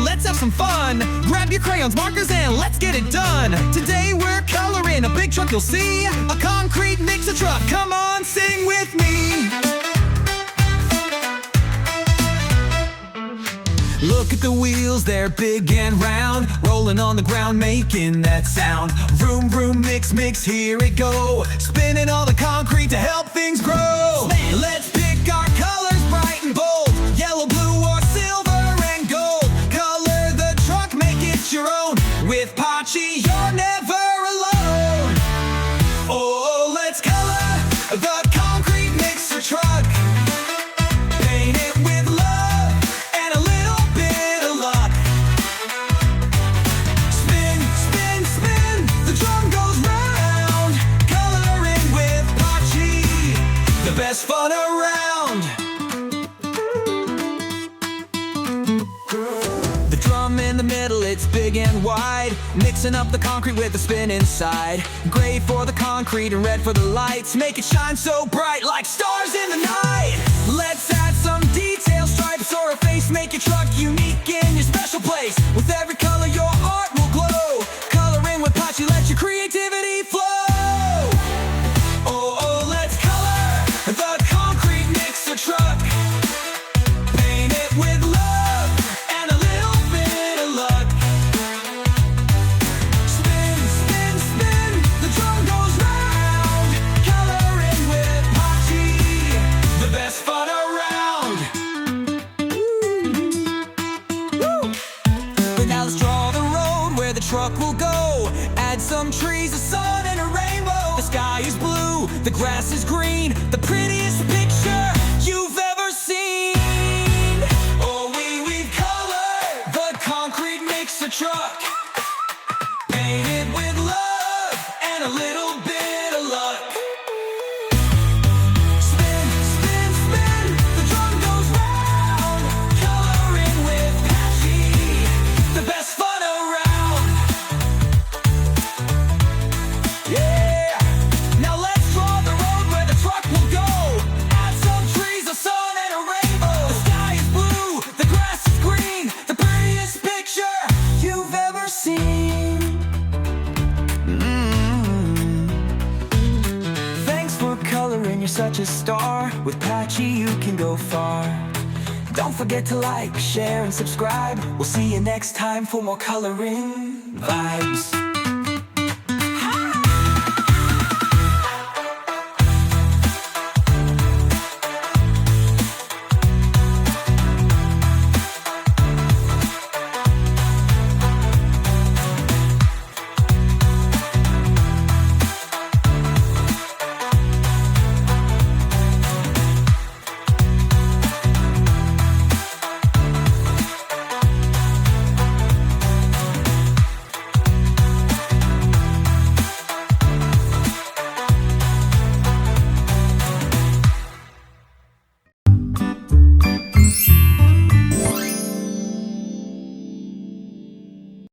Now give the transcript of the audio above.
let's have some fun. Grab your crayons, markers, and let's get it done. Today we're coloring a big truck, you'll see. A concrete mixer truck, come on, sing with me. Look at the wheels, they're big and round, rolling on the ground, making that sound. Vroom, vroom, mix, mix, here it go, spinning all the concrete to help things grow. Let's pick our colors bright and bold, yellow, blue, or silver and gold. Color the truck, make it your own. With Paachyy, you're never alone. Oh, let's color the concrete mixer truck. Paint it with love and a little bit of luck. Spin, spin, spin, the drum goes round. Coloring with Paachyy, the best fun around. The drum in the middle, it's big and wide, mixing up the concrete with the spin inside. Gray for the concrete and red for the lights, make it shine so bright like stars in the night. Let's add some details, stripes or a face, make your truck unique in your special place. With every color your art will glow. Coloring with Paachyy, let your creativity flow. Oh, oh, let's color the concrete mixer truck. Paint it with love and a little bit of luck. Spin, spin, spin, the drum goes round. Coloring with Paachyy, the best fun around. Woo! But now let's draw the road where the truck will go. Add some trees, a sun, and a rainbow. The sky is blue, the grass is green, the prettiest picture you've ever seen. Oh, we've colored the concrete mixer truck. Paint it with love and a little bit of luck. Spin, spin, spin, the drum goes round. Coloring with Paachyy, the best fun around. Yeah! Now let's draw the road where the truck will go. Add some trees, a sun, and a rainbow. The sky is blue, the grass is green, the prettiest picture you've ever seen. Thanks for coloring, you're such a star. With Paachyy you can go far. Don't forget to like, share, and subscribe. We'll see you next time for more coloring vibes.